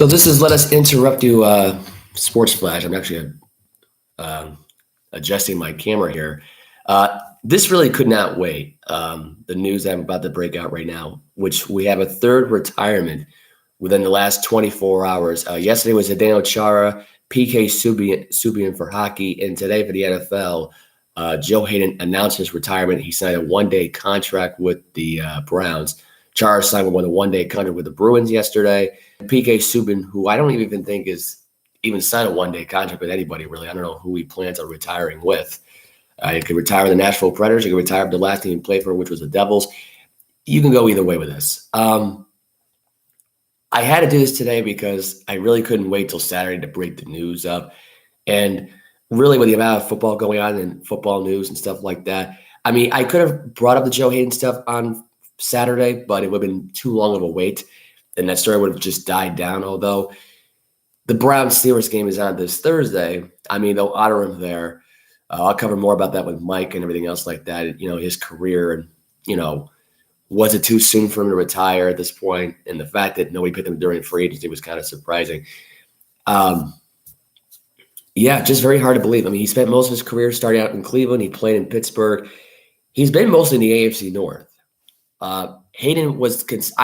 So this is Let Us Interrupt You, SportsFlash. I'm actually adjusting my camera here. This really could not wait. The news that I'm about to break out right now, which we have a third retirement within the last 24 hours. Yesterday was Zendenyo Chara, PK Subban for hockey, and today for the NFL, Joe Haden announced his retirement. He signed a one-day contract with the Browns. Chara signed a one-day contract with the Bruins yesterday. PK Subban, who I don't even think is even signed a one-day contract with anybody, really. I don't know who he plans on retiring with. He could retire with the Nashville Predators. He could retire with the last team he played for, which was the Devils. You can go either way with this. I had to do this today because I really couldn't wait till Saturday to break the news up. And really, with the amount of football going on and football news and stuff like that, I mean, I could have brought up the Joe Haden stuff on Saturday, but it would have been too long of a wait, and that story would have just died down. Although the Browns-Steelers game is on this Thursday, I mean, they'll honor him there. I'll cover more about that with Mike and everything else like that, his career and, was it too soon for him to retire at this point? And the fact that nobody picked him during free agency was kind of surprising. Yeah, just very hard to believe. I mean, he spent most of his career starting out in Cleveland. He played in Pittsburgh. He's been mostly in the AFC North. I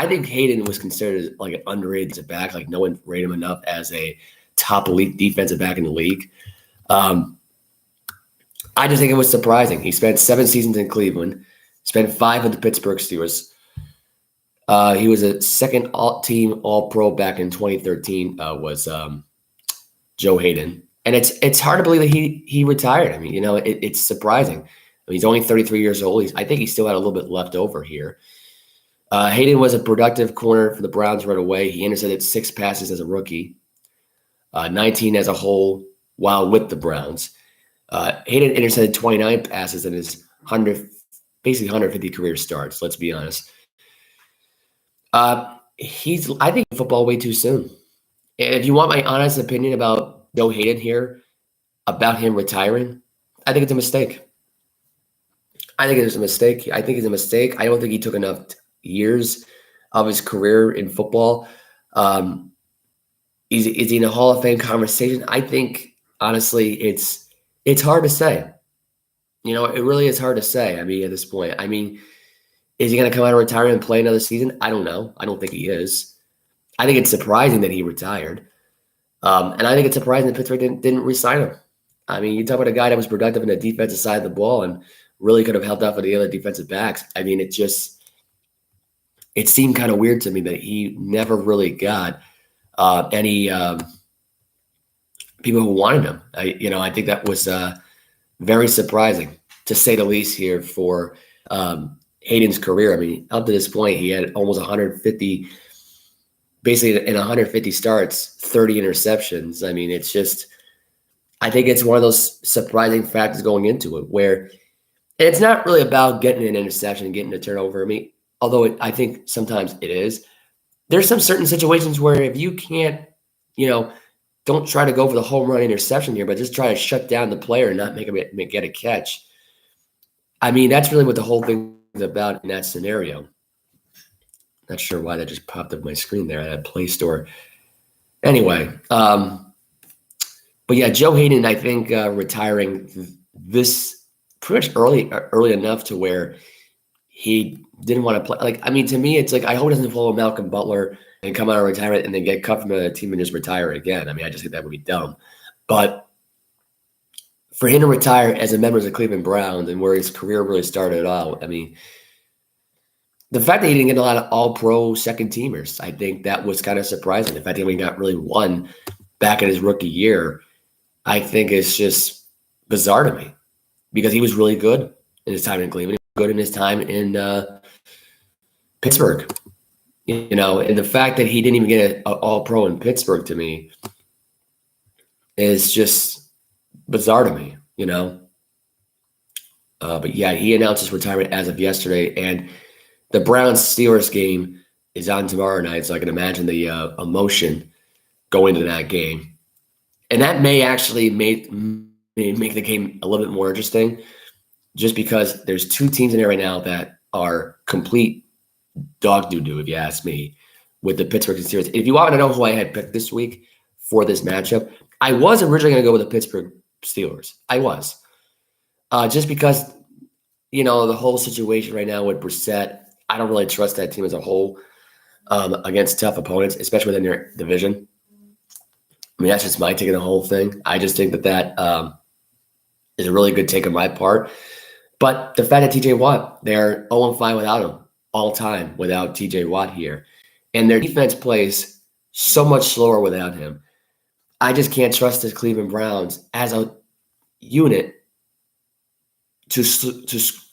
think Haden was considered like an underrated back. Like no one rated him enough as a top elite defensive back in the league. I just think it was surprising. He spent 7 seasons in Cleveland, spent 5 with the Pittsburgh Steelers. He was a second team All-Pro back in 2013. Was Joe Haden, and it's hard to believe that he retired. I mean, it's surprising. I mean, he's only 33 years old. I think he still had a little bit left over here. Haden was a productive corner for the Browns right away. He intercepted 6 passes as a rookie, 19 as a whole while with the Browns. Haden intercepted 29 passes in his 150 career starts. Let's be honest. I think football way too soon. And if you want my honest opinion about Joe Haden here, about him retiring, I think it's a mistake. I think it's a mistake. I don't think he took enough years of his career in football. Is he in a Hall of Fame conversation? I think, honestly, it's hard to say. It really is hard to say. I mean, at this point, is he going to come out of retirement and play another season? I don't know. I don't think he is. I think it's surprising that he retired. And I think it's surprising that Pittsburgh didn't re-sign him. I mean, you talk about a guy that was productive in the defensive side of the ball and really could have helped out for the other defensive backs. I mean, it seemed kind of weird to me that he never really got any people who wanted him. I think that was very surprising, to say the least, here for Haden's career. I mean, up to this point, he had almost 150, basically in 150 starts, 30 interceptions. I mean, I think it's one of those surprising factors going into it where it's not really about getting an interception and getting a turnover. I mean, although I think sometimes it is. There's some certain situations where if you can't, don't try to go for the home run interception here, but just try to shut down the player and not make him get a catch. I mean, that's really what the whole thing is about in that scenario. Not sure why that just popped up my screen there at a Play Store. Anyway, but yeah, Joe Haden, I think retiring this pretty much early enough to where he didn't want to play. Like, I mean, to me, it's like, I hope he doesn't follow Malcolm Butler and come out of retirement and then get cut from a team and just retire again. I mean, I just think that would be dumb. But for him to retire as a member of the Cleveland Browns and where his career really started out, I mean, the fact that he didn't get a lot of all-pro second teamers, I think that was kind of surprising. The fact that he got really one back in his rookie year, I think is just bizarre to me, because he was really good in his time in Cleveland, good in his time in Pittsburgh. And the fact that he didn't even get an all-pro in Pittsburgh, to me, is just bizarre to me, But yeah, he announced his retirement as of yesterday, and the Browns-Steelers game is on tomorrow night, so I can imagine the emotion going into that game. And that may actually make the game a little bit more interesting, just because there's 2 teams in there right now that are complete dog doo-doo, if you ask me. with the Pittsburgh Steelers. If you want to know who I had picked this week for this matchup, I was originally going to go with the Pittsburgh Steelers. I was. Just because, the whole situation right now with Brissett, I don't really trust that team as a whole against tough opponents, especially within their division. I mean, that's just my take on the whole thing. I just think that is a really good take on my part. But the fact that TJ Watt, they're 0-5 without him all time, without TJ Watt here. And their defense plays so much slower without him. I just can't trust the Cleveland Browns as a unit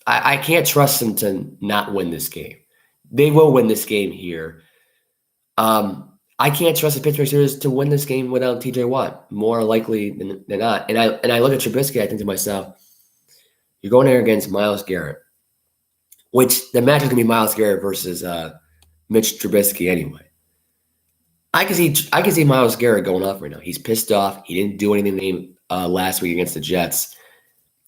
I can't trust them to not win this game. They will win this game here. I can't trust the Pittsburgh Steelers to win this game without TJ Watt, more likely than not. And I look at Trubisky, I think to myself, you're going there against Myles Garrett, which the match is going to be Myles Garrett versus Mitch Trubisky anyway. I can see Myles Garrett going off right now. He's pissed off. He didn't do anything last week against the Jets.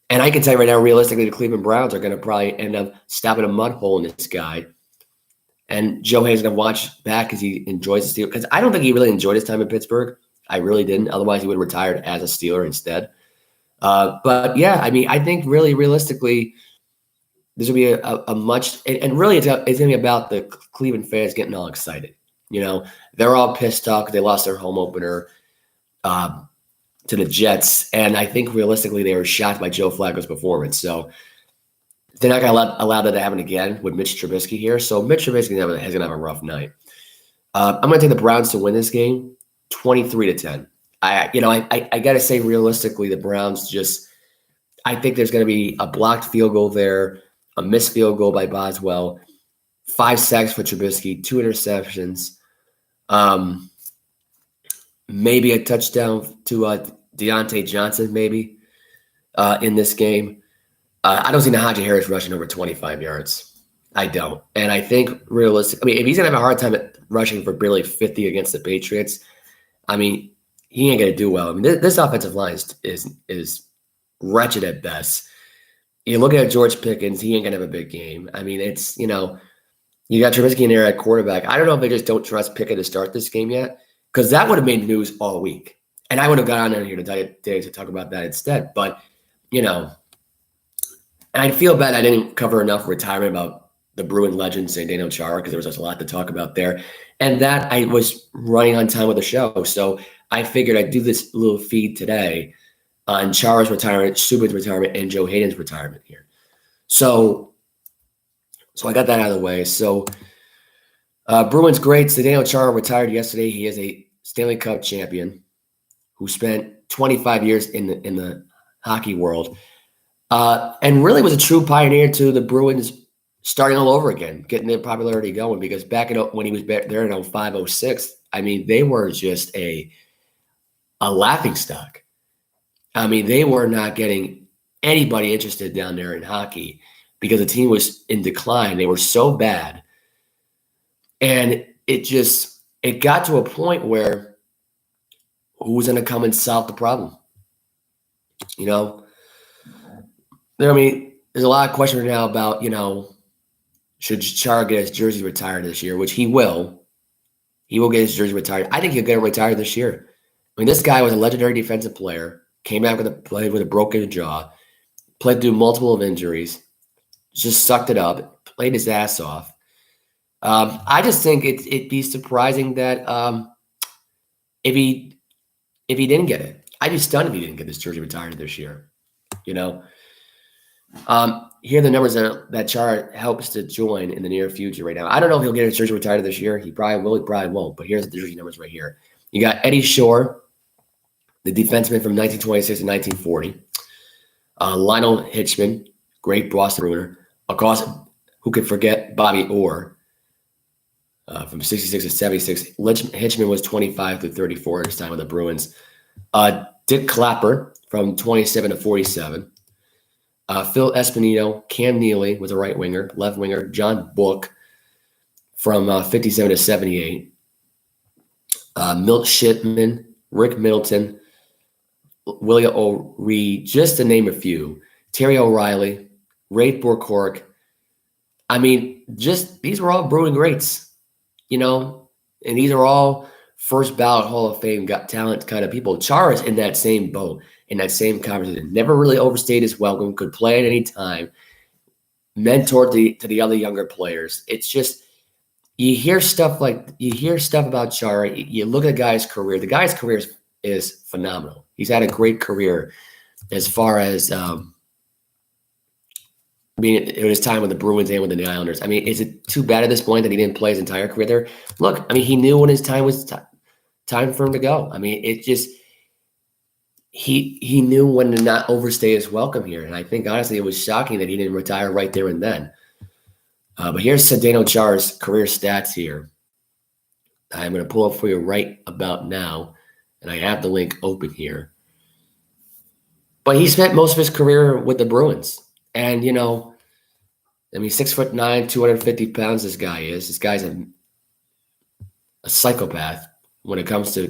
And I can tell you right now, realistically, the Cleveland Browns are going to probably end up stopping a mud hole in this guy. And Joe Haden's going to watch back because he enjoys the Steelers. Because I don't think he really enjoyed his time in Pittsburgh. I really didn't. Otherwise, he would have retired as a Steeler instead. But yeah, I mean, I think really realistically, there's going to be a much – and really it's going to be about the Cleveland fans getting all excited. They're all pissed off because they lost their home opener to the Jets. And I think realistically they were shocked by Joe Flacco's performance. So they're not going to allow that to happen again with Mitch Trubisky here. So Mitch Trubisky is going to have a rough night. I'm going to take the Browns to win this game 23-10. I got to say realistically, the Browns I think there's going to be a blocked field goal there, a missed field goal by Boswell, 5 sacks for Trubisky, 2 interceptions. Maybe a touchdown to Deontay Johnson, maybe in this game. I don't see Najee Harris rushing over 25 yards. I don't. And I think realistically, if he's going to have a hard time at rushing for barely 50 against the Patriots, he ain't going to do well. This offensive line is wretched at best. You look at George Pickens, he ain't going to have a big game. It's, you got Trubisky in there at quarterback. I don't know if they just don't trust Pickett to start this game yet, because that would have made news all week. And I would have got on here today to talk about that instead. But, and I feel bad I didn't cover enough retirement about the Bruin legend, Zendenyo Chara, because there was just a lot to talk about there. And that I was running on time with the show. So I figured I'd do this little feed today on Chara's retirement, Subban's retirement, and Joe Haden's retirement here. So I got that out of the way. So Bruins great. Zendenyo Chara retired yesterday. He is a Stanley Cup champion who spent 25 years in the hockey world, and really was a true pioneer to the Bruins starting all over again, getting their popularity going. Because back when he was there in 05, 06, they were just a laughingstock. They were not getting anybody interested down there in hockey because the team was in decline. They were so bad. And it got to a point where who was going to come and solve the problem? There's a lot of questions now about, should Chara get his jersey retired this year, which he will. He will get his jersey retired. I think he'll get it retired this year. This guy was a legendary defensive player, came back played with a broken jaw, played through multiple of injuries, just sucked it up, played his ass off. I just think it'd be surprising that if he didn't get it. I'd be stunned if he didn't get this jersey retired this year. Here are the numbers that Chara helps to join in the near future right now. I don't know if he'll get his jersey retired this year. He probably will, he probably won't. But here's the jersey numbers right here. You got Eddie Shore, the defenseman from 1926 to 1940. Lionel Hitchman, great Boston Bruiner. Of course, who could forget Bobby Orr from 66 to 76. Hitchman was 25 to 34 at his time with the Bruins. Dick Clapper from 27 to 47. Phil Espinito, Cam Neely was a right winger, left winger. John Book from 57 to 78. Milt Shipman, Rick Middleton, William O'Ree, just to name a few. Terry O'Reilly, Ray Bourcork. These were all Bruin greats. And these are all first ballot Hall of Fame got talent kind of people. Chara's in that same boat, in that same conversation. Never really overstayed his welcome, could play at any time, mentored to the other younger players. It's just you hear stuff about Chara. You look at the guy's career. The guy's career is phenomenal. He's had a great career as far as it was time with the Bruins and with the Islanders. I mean, is it too bad at this point that he didn't play his entire career there? Look, I mean, he knew when his time was time for him to go. I mean, it just he knew when to not overstay his welcome here. And I think, honestly, it was shocking that he didn't retire right there and then. But here's Zendenyo Chara's career stats here. I'm going to pull up for you right about now. And I have the link open here. But he spent most of his career with the Bruins. And, 6'9", 250 pounds this guy is. This guy's a psychopath when it comes to,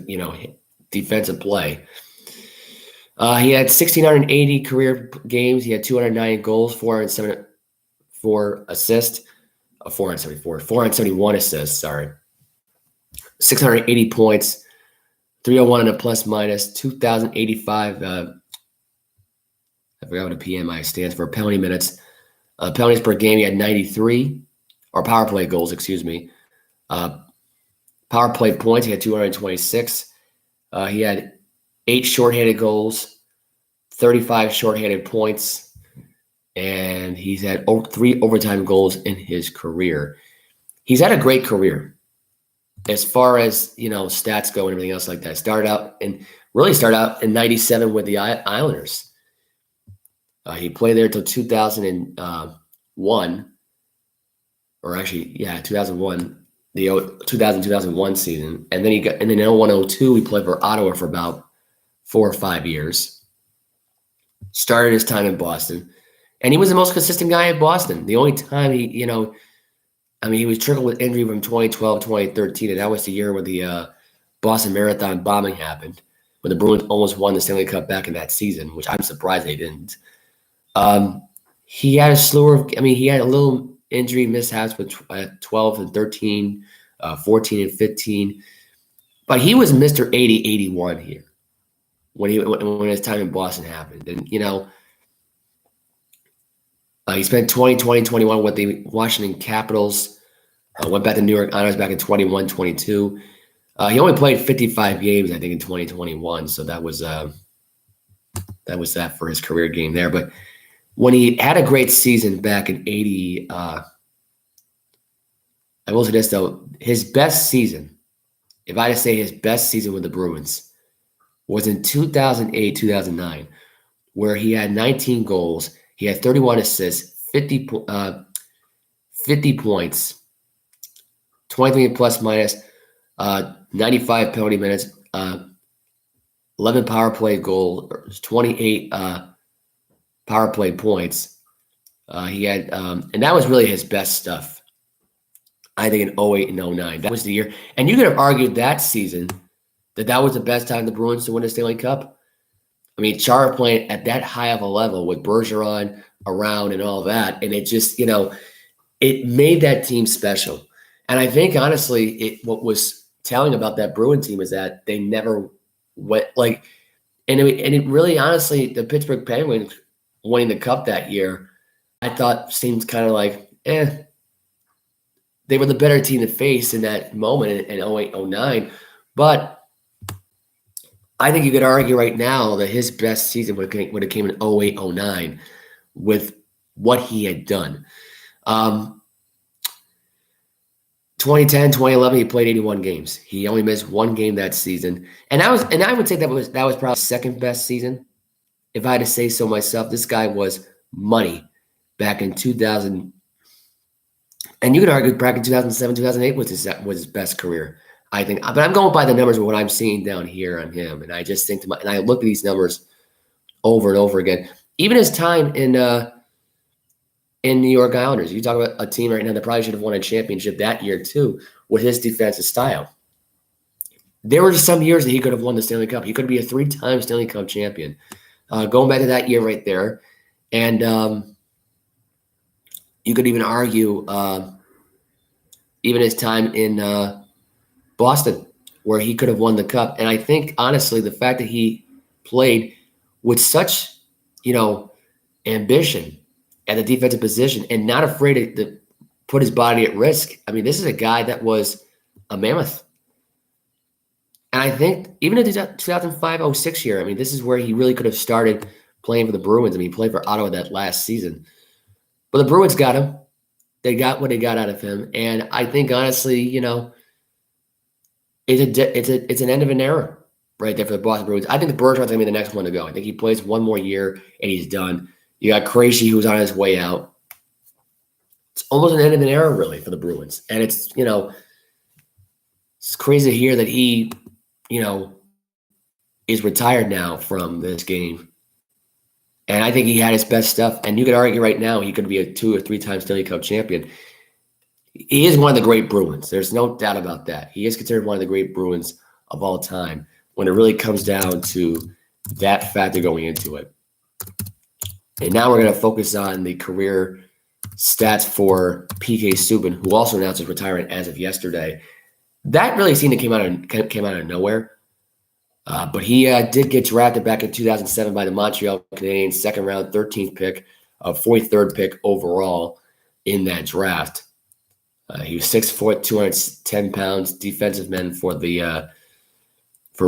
defensive play. He had 1,680 career games. He had 290 goals, 474 assists, 471 assists, 680 points, 301 in a plus minus, 2,085. I forgot what a PMI stands for. Penalty minutes. Penalties per game, he had 93, or power play goals, excuse me. Power play points, he had 226. He had 8 shorthanded goals, 35 shorthanded points, and he's had 3 overtime goals in his career. He's had a great career as far as, stats go and everything else like that. Started out in 97 with the Islanders. He played there until 2001, or actually, 2001, the 2000-2001 season. And then in 01-02, he played for Ottawa for about 4 or 5 years. Started his time in Boston. And he was the most consistent guy in Boston. The only time he, he was trickled with injury from 2012, 2013, and that was the year when the Boston Marathon bombing happened, when the Bruins almost won the Stanley Cup back in that season, which I'm surprised they didn't. He had a he had a little injury mishaps with 12 and 13, 14 and 15, but he was Mr. 80-81 here when his time in Boston happened. And, he spent 2021 with the Washington Capitals, went back to New York Islanders back in 21-22. He only played 55 games, I think, in 2021. So that was that for his career game there. But when he had a great season back in 80, I will say this, though, his best season, if I had to say his best season with the Bruins, was in 2008-2009, where he had 19 goals, he had 31 assists, 50 points, 23 plus minus, 95 penalty minutes, 11 power play goals, 28 power play points. He had, and that was really his best stuff, I think, in 08 and 09. That was the year. And you could have argued that season that was the best time the Bruins to win the Stanley Cup. I mean, Chara playing at that high of a level with Bergeron around and all that. And it just, it made that team special. And I think, honestly, what was telling about that Bruin team is that they never went and it really, honestly, the Pittsburgh Penguins winning the Cup that year, I thought seemed kind of like, they were the better team to face in that moment in 08-09. But I think you could argue right now that his best season would have came in 08-09 with what he had done. 2010, 2011, he played 81 games. He only missed 1 game that season. And I would say that was probably his second best season. If I had to say so myself, this guy was money back in 2000. And you could argue back in 2007, 2008 was his best career, I think. But I'm going by the numbers of what I'm seeing down here on him. And I just think and I look at these numbers over and over again. Even his time in New York Islanders, you talk about a team right now that probably should have won a championship that year too with his defensive style. There were some years that he could have won the Stanley Cup. He could be a 3-time Stanley Cup champion. Going back to that year right there. And you could even argue even his time in Boston, where he could have won the cup. And I think, honestly, the fact that he played with such, ambition at the defensive position and not afraid to put his body at risk. I mean, this is a guy that was a mammoth. And I think even in 2005-06 year, I mean, this is where he really could have started playing for the Bruins. I mean, he played for Ottawa that last season. But the Bruins got him. They got what they got out of him. And I think, honestly, it's an end of an era right there for the Boston Bruins. I think the Bergeron's going to be the next one to go. I think he plays one more year and he's done. You got Krejci, who's on his way out. It's almost an end of an era, really, for the Bruins. And it's, it's crazy to hear that he, is retired now from this game. And I think he had his best stuff. And you could argue right now he could be a 2 or 3 time Stanley Cup champion. He is one of the great Bruins. There's no doubt about that. He is considered one of the great Bruins of all time when it really comes down to that factor going into it. And now we're going to focus on the career stats for PK Subban, who also announced his retirement as of yesterday. That really seemed to came out of nowhere. But he did get drafted back in 2007 by the Montreal Canadiens, second round, 13th pick, 43rd pick overall in that draft. He was 6 foot, 210 pounds, defensive man for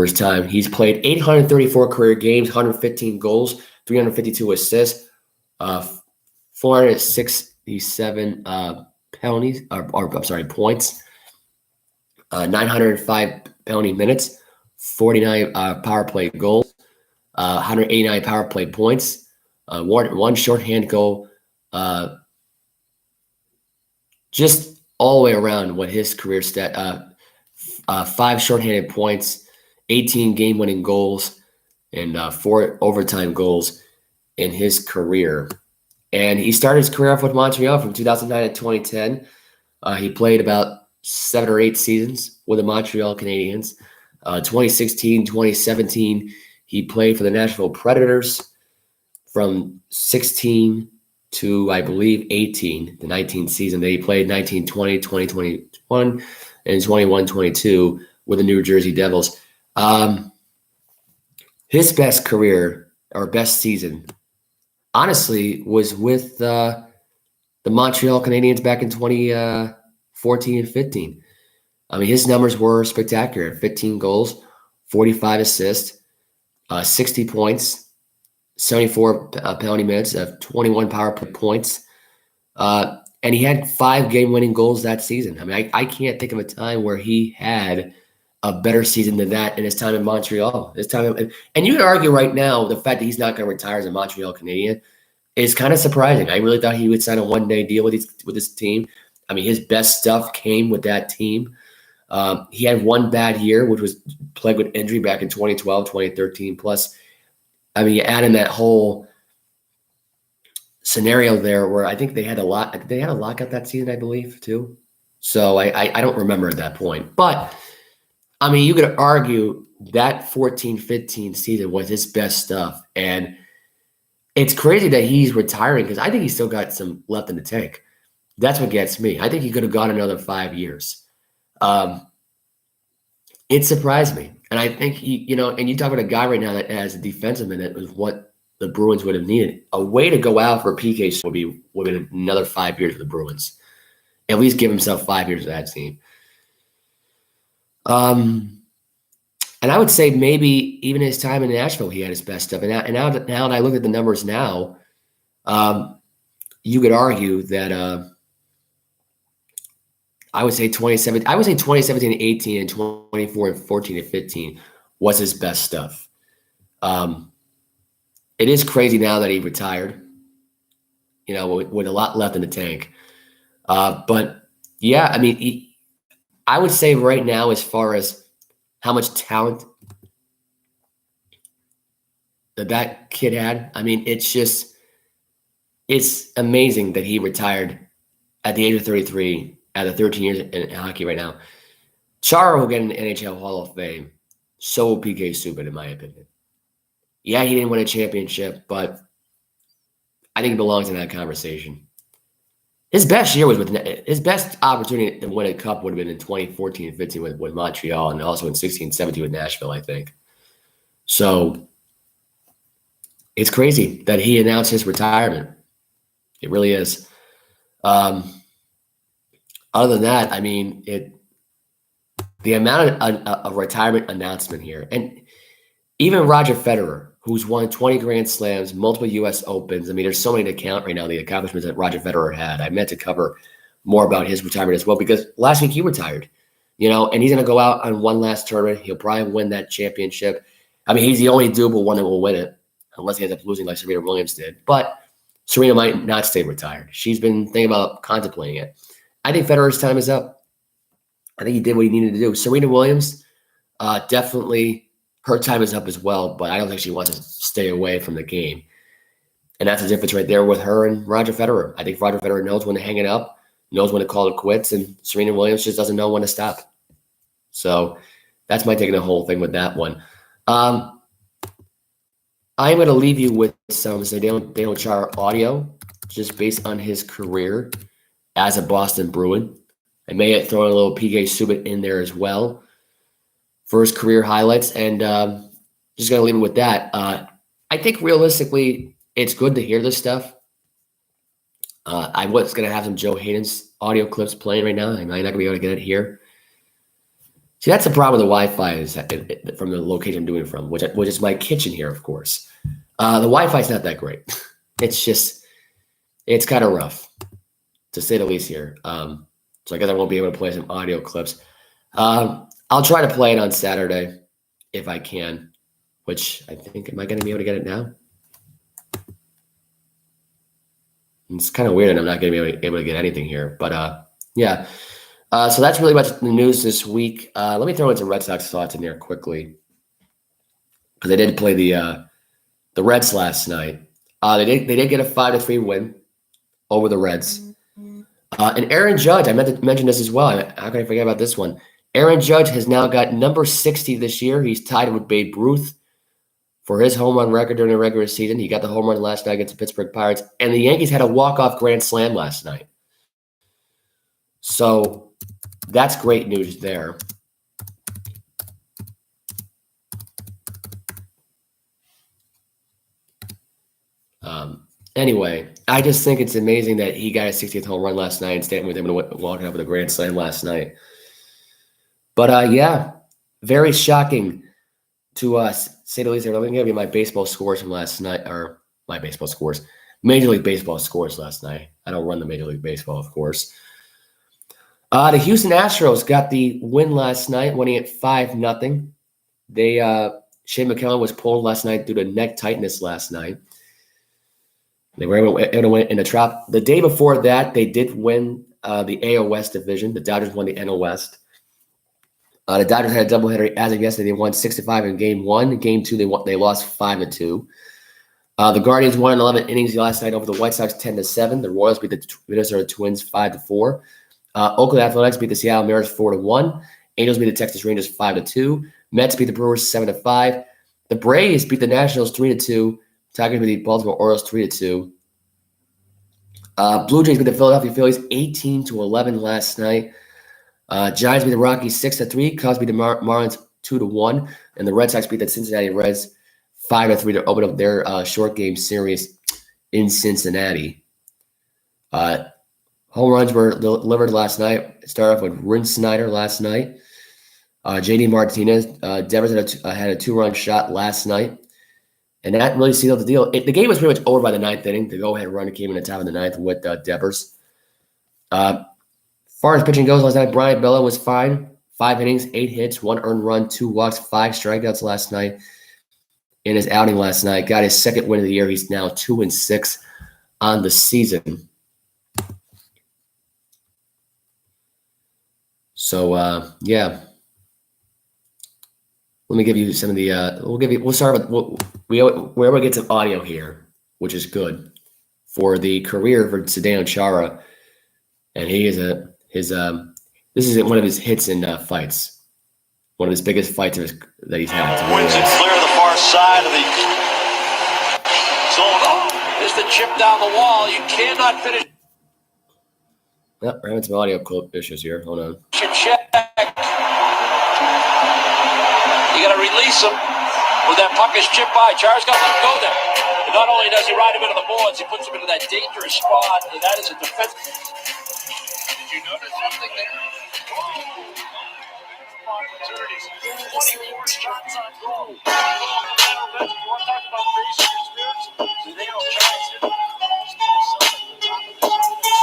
his time. He's played 834 career games, 115 goals, 352 assists, 467 points, 905 penalty minutes, 49 power play goals, 189 power play points, one shorthand goal. Just all the way around what his career stat, 5 shorthanded points, 18 game-winning goals, and 4 overtime goals in his career. And he started his career off with Montreal from 2009 to 2010. He played about 7 or 8 seasons with the Montreal Canadiens. 2016, 2017, he played for the Nashville Predators from 16 to, I believe, 18, the 19th season. They played 19-20, 20-21, and 21-22 with the New Jersey Devils. His best career or best season, honestly, was with the Montreal Canadiens back in 2014 and 15. I mean, his numbers were spectacular. 15 goals, 45 assists, 60 points, 74 penalty minutes, 21 power play points. And he had 5 game-winning goals that season. I mean, I can't think of a time where he had a better season than that in his time in Montreal. And you could argue right now the fact that he's not going to retire as a Montreal Canadian is kind of surprising. I really thought he would sign a one-day deal with his team. I mean, his best stuff came with that team. He had one bad year, which was plagued with injury back in 2012, 2013. Plus, I mean, you add in that whole scenario there where I think they had a lockout that season, I believe, too. So I don't remember at that point. But, I mean, you could argue that 14-15 season was his best stuff. And it's crazy that he's retiring because I think he's still got some left in the tank. That's what gets me. I think he could have gone another 5 years. It surprised me. And I think and you talk about a guy right now that has a defenseman that was what the Bruins would have needed. A way to go out for PK would be another 5 years for the Bruins. At least give himself 5 years of that team. And I would say maybe even his time in Nashville, he had his best stuff. And now that I look at the numbers now, you could argue that I would say 2017 and 18 and 24 and 14 and 15 was his best stuff. It is crazy now that he retired, with a lot left in the tank. But yeah, I mean, I would say right now, as far as how much talent that kid had, I mean, it's amazing that he retired at the age of 33. Out of 13 years in hockey right now. Chara will get an NHL Hall of Fame. So will PK Subban, in my opinion. Yeah, he didn't win a championship, but I think he belongs in that conversation. His best year was with his best opportunity to win a cup would have been in 2014 and 15 with Montreal, and also in 16 and 17 with Nashville, I think. So it's crazy that he announced his retirement. It really is. Other than that, I mean, the amount of retirement announcement here, and even Roger Federer, who's won 20 Grand Slams, multiple U.S. Opens. I mean, there's so many to count right now, the accomplishments that Roger Federer had. I meant to cover more about his retirement as well, because last week he retired, and he's going to go out on one last tournament. He'll probably win that championship. I mean, he's the only doable one that will win it, unless he ends up losing like Serena Williams did. But Serena might not stay retired. She's been thinking about contemplating it. I think Federer's time is up. I think he did what he needed to do. Serena Williams, definitely her time is up as well, but I don't think she wants to stay away from the game. And that's the difference right there with her and Roger Federer. I think Roger Federer knows when to hang it up, knows when to call it quits, and Serena Williams just doesn't know when to stop. So that's my take on the whole thing with that one. I'm going to leave you with some Zendenyo Chara audio, just based on his career as a Boston Bruin. I may throw in a little PK Subban in there as well for his career highlights, and just going to leave it with that. I think realistically, it's good to hear this stuff. I was going to have some Joe Haden's audio clips playing right now. I'm not going to be able to get it here. See, that's the problem with the Wi-Fi is from the location I'm doing it from, which is my kitchen here, of course. The Wi-Fi is not that great. It's kind of rough, to say the least here. So I guess I won't be able to play some audio clips. I'll try to play it on Saturday if I can, which I think, am I going to be able to get it now? It's kind of weird and I'm not going to be able to get anything here, but yeah. So that's really much the news this week. Let me throw in some Red Sox thoughts in there quickly, because they did play the Reds last night. They did get a 5-3 win over the Reds. And Aaron Judge, I meant to mention this as well. How can I forget about this one? Aaron Judge has now got number 60 this year. He's tied with Babe Ruth for his home run record during the regular season. He got the home run last night against the Pittsburgh Pirates. And the Yankees had a walk-off grand slam last night. So that's great news there. Anyway, I just think it's amazing that he got a 60th home run last night and Stanton was able to walk out with a grand slam last night. But yeah, very shocking to say the least. They're going to give you my baseball scores from last night, or my baseball scores, Major League Baseball scores last night. I don't run the Major League Baseball, of course. The Houston Astros got the win last night, winning at 5-0. Shane McClellan was pulled last night due to neck tightness last night. They were able to win in the trap. The day before that, they did win the AL West division. The Dodgers won the NL West. The Dodgers had a doubleheader as of yesterday. They won 6-5 in Game 1. Game 2, they lost 5-2. The Guardians won in 11 innings last night over the White Sox 10-7. The Royals beat the Minnesota Twins 5-4. Oakland Athletics beat the Seattle Mariners 4-1. Angels beat the Texas Rangers 5-2. Mets beat the Brewers 7-5. The Braves beat the Nationals 3-2. Tigers beat the Baltimore Orioles 3-2. Blue Jays beat the Philadelphia Phillies 18-11 last night. Giants beat the Rockies 6-3. Cubs beat the Marlins 2-1. And the Red Sox beat the Cincinnati Reds 5-3 to open up their short game series in Cincinnati. Home runs were delivered last night. It started off with Rin Snyder last night. JD Martinez. Devers had a 2-run shot last night. And that really sealed the deal. The game was pretty much over by the 9th inning. The go-ahead run came in the top of the 9th with Devers. Far as pitching goes last night, Brian Bella was fine. 5 innings, 8 hits, 1 earned run, 2 walks, 5 strikeouts last night. In his outing last night, got his 2nd win of the year. He's now 2-6 on the season. So yeah. Let me give you some of the. We'll start with. We're able to get some audio here, which is good for the career for Zendenyo Chara, and he is this is one of his hits in fights, one of his biggest fights that he's had. Wins it clear to the far side of the zone. Oh, there's the chip down the wall. You cannot finish. We're having some audio issues here. Hold on. Check. You got to release him when that puck is chipped by. Chara's got to let him go there. And not only does he ride him into the boards, he puts him into that dangerous spot, and that is a defense. Did you notice something there? Opportunities. 24 shots on goal. You want to talk about crazy spirits? Zendenyo Chara hit the post to himself at the top of the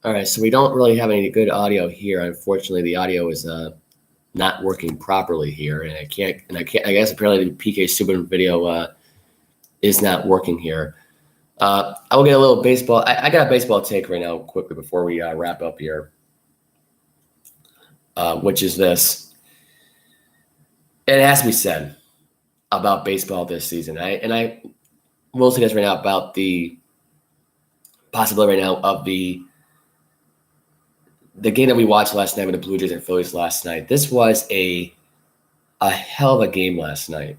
All right, so we don't really have any good audio here. Unfortunately, the audio is not working properly here, and I guess apparently the PK Subban video is not working here. I will get a little baseball. I got a baseball take right now, quickly before we wrap up here, which is this. It has to be said about baseball this season. I will say this right now about the possibility right now of the game that we watched last night with the Blue Jays and Phillies last night. This was a hell of a game last night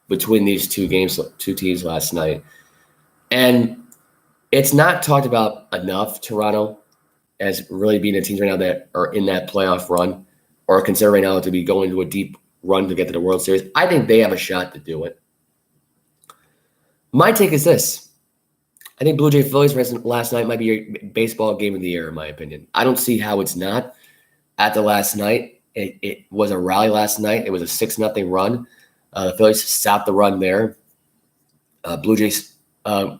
between these two teams last night. And it's not talked about enough, Toronto, as really being the teams right now that are in that playoff run or consider right now to be going to a deep run to get to the World Series. I think they have a shot to do it. My take is this. I think Blue Jay Phillies last night might be your baseball game of the year, in my opinion. I don't see how it's not. After last night, it was a rally last night. It was a 6-0 run. The Phillies stopped the run there. Blue Jays got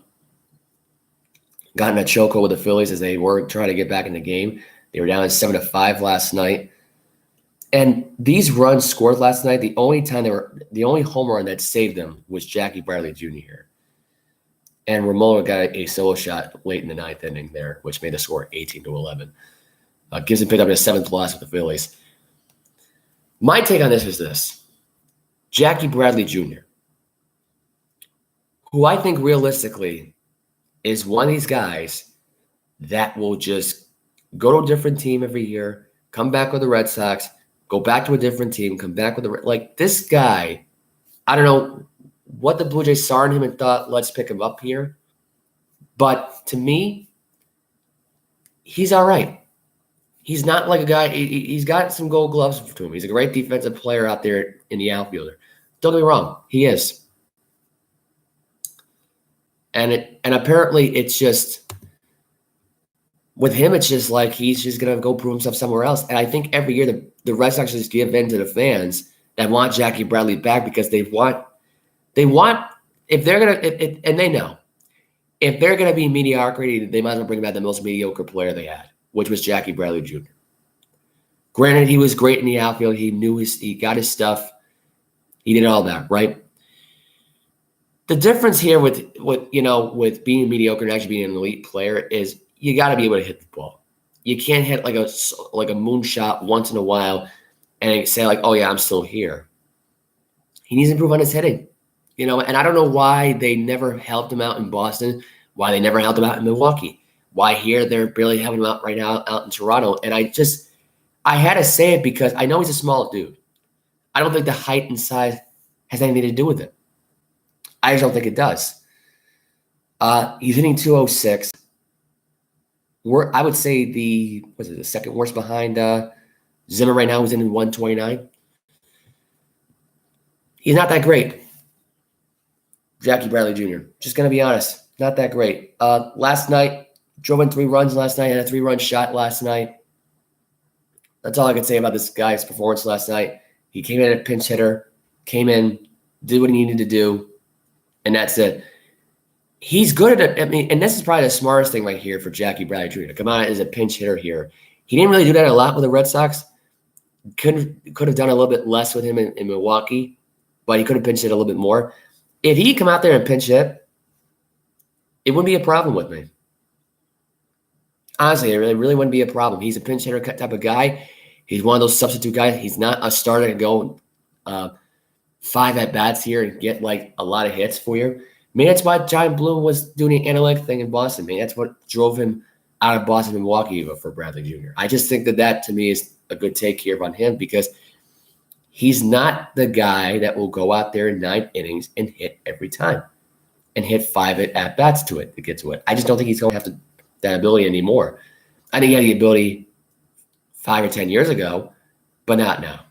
in a chokehold with the Phillies as they were trying to get back in the game. They were down 7-5 last night. And these runs scored last night, the only home run that saved them was Jackie Bradley Jr. here. And Romola got a solo shot late in the ninth inning there, which made the score 18-11. Gibson picked up his 7th loss with the Phillies. My take on this is this. Jackie Bradley Jr., who I think realistically is one of these guys that will just go to a different team every year, come back with the Red Sox, go back to a different team, come back with this guy, I don't know what the Blue Jays saw in him and thought, let's pick him up here. But to me, he's all right. He's not like a guy, he's got some gold gloves to him. He's a great defensive player out there in the outfielder. Don't get me wrong, he is. And apparently it's just, with him, it's just like he's just going to go prove himself somewhere else. And I think every year the Red Sox just give in to the fans that want Jackie Bradley back because they want, if they're going to, and they know, if they're going to be mediocrity, they might as well bring back the most mediocre player they had, which was Jackie Bradley Jr. Granted, he was great in the outfield. He got his stuff. He did all that, right? The difference here with being mediocre and actually being an elite player is you got to be able to hit the ball. You can't hit like a moonshot once in a while and say like, oh yeah, I'm still here. He needs to improve on his hitting. And I don't know why they never helped him out in Boston, why they never helped him out in Milwaukee, why here they're barely helping him out right now out in Toronto. And I had to say it because I know he's a small dude. I don't think the height and size has anything to do with it. I just don't think it does. He's hitting 206. I would say the second worst behind Zimmer right now, who's in 129. He's not that great. Jackie Bradley Jr. Just going to be honest, not that great. Last night, drove in 3 runs last night, had a 3-run shot last night. That's all I can say about this guy's performance last night. He came in a pinch hitter, came in, did what he needed to do, and that's it. he's good at it. I mean, and this is probably the smartest thing right here for Jackie Bradley Jr. to come out as a pinch hitter here. He didn't really do that a lot with the Red Sox. Could have done a little bit less with him in Milwaukee, but he could have pinched hit a little bit more. If he come out there and pinch hit, it wouldn't be a problem with me. Honestly, it really wouldn't be a problem. He's a pinch hitter type of guy. He's one of those substitute guys. He's not a starter to go 5 at-bats here and get like a lot of hits for you. I mean, that's why John Bloom was doing the analytic thing in Boston. I mean, that's what drove him out of Boston and Milwaukee for Bradley Jr. I just think that to me is a good take here on him because he's not the guy that will go out there in 9 innings and hit every time and hit 5 at-bats to get to it. I just don't think he's going to have that ability anymore. I think he had the ability 5 or 10 years ago, but not now.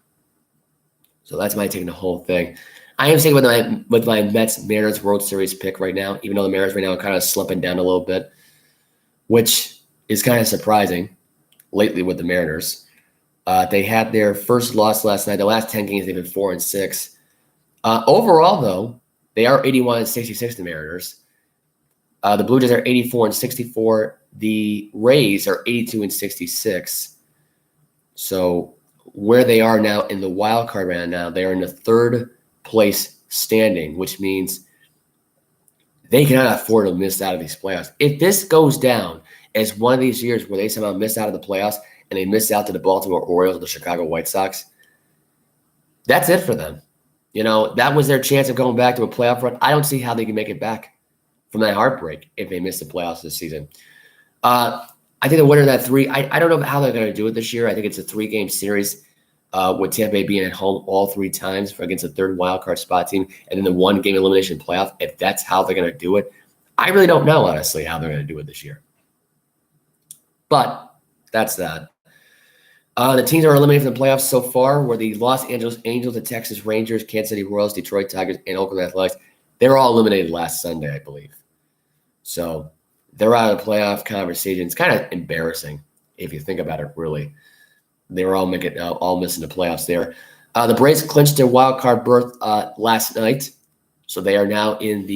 So that's my take on the whole thing. I am sticking with my Mets-Mariners World Series pick right now, even though the Mariners right now are kind of slipping down a little bit, which is kind of surprising lately with the Mariners. They had their first loss last night. The last 10 games, they've been 4-6. Overall, though, they are 81-66, the Mariners. The Blue Jays are 84-64. The Rays are 82-66. So where they are now in the wild card right now, they are in the 3rd place standing, which means they cannot afford to miss out of these playoffs. If this goes down as one of these years where they somehow miss out of the playoffs and they miss out to the Baltimore Orioles or the Chicago White Sox, that's it for them. You know, that was their chance of going back to a playoff run. I don't see how they can make it back from that heartbreak if they miss the playoffs this season. I think the winner of that 3, I don't know how they're going to do it this year. I think it's a 3-game series with Tampa Bay being at home all 3 times against a 3rd wildcard spot team and then the 1-game elimination playoff. If that's how they're going to do it, I really don't know, honestly, how they're going to do it this year. But that's that. The teams that are eliminated from the playoffs so far were the Los Angeles Angels, the Texas Rangers, Kansas City Royals, Detroit Tigers, and Oakland Athletics. They were all eliminated last Sunday, I believe. So they're out of the playoff conversation. It's kind of embarrassing if you think about it, really. They were all missing the playoffs there. The Braves clinched their wild card berth last night. So they are now in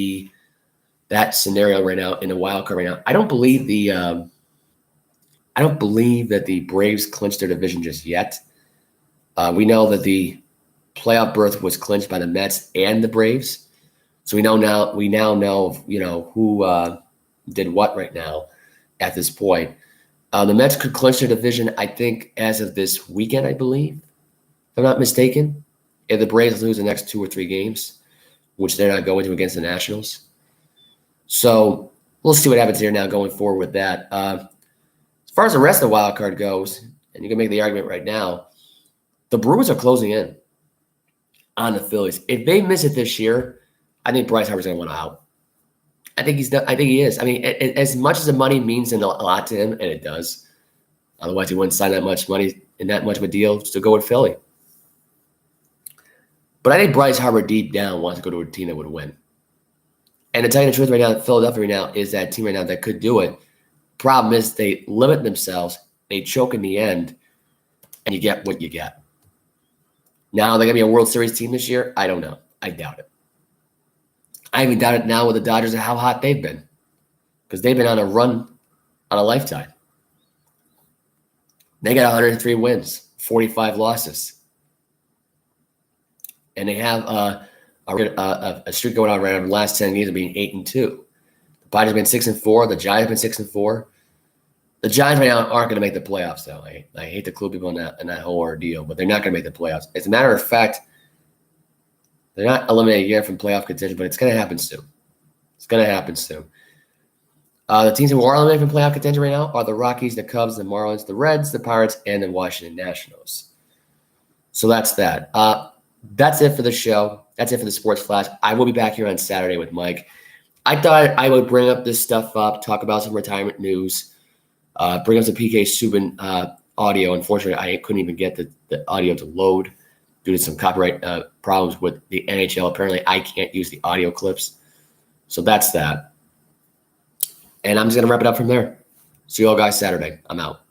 that scenario right now, in the wild card right now. I don't believe that the Braves clinched their division just yet. We know that the playoff berth was clinched by the Mets and the Braves. So we now know who did what right now at this point. The Mets could clinch their division, I think, as of this weekend, I believe, if I'm not mistaken. If the Braves lose the next 2 or 3 games, which they're not going to against the Nationals. So we'll see what happens here now going forward with that. As far as the rest of the wild card goes, and you can make the argument right now, the Brewers are closing in on the Phillies. If they miss it this year, I think Bryce Harper's going to want out. I think he is. I mean, as much as the money means a lot to him, and it does, otherwise he wouldn't sign that much money in that much of a deal to go with Philly. But I think Bryce Harper deep down wants to go to a team that would win. And to tell you the truth right now, Philadelphia right now is that team right now that could do it. Problem is they limit themselves, they choke in the end, and you get what you get. Now, are they going to be a World Series team this year? I don't know. I doubt it. I even doubt it now with the Dodgers and how hot they've been, because they've been on a run on a lifetime. They got 103 wins, 45 losses. And they have a streak going on right over the last 10 years of being 8-2. The Padres have been 6-4. The Giants have been 6-4. The Giants right now aren't going to make the playoffs, though. I hate to clue people in that whole ordeal, but they're not going to make the playoffs. As a matter of fact, they're not eliminated yet from playoff contention, but it's going to happen soon. It's going to happen soon. The teams who are eliminated from playoff contention right now are the Rockies, the Cubs, the Marlins, the Reds, the Pirates, and the Washington Nationals. So that's that. That's it for the show. That's it for the Sports Flash. I will be back here on Saturday with Mike. I thought I would bring up this stuff up, talk about some retirement news, bring up some PK Subban audio. Unfortunately, I couldn't even get the audio to load due to some copyright problems with the NHL. Apparently, I can't use the audio clips. So that's that. And I'm just going to wrap it up from there. See you all guys Saturday. I'm out.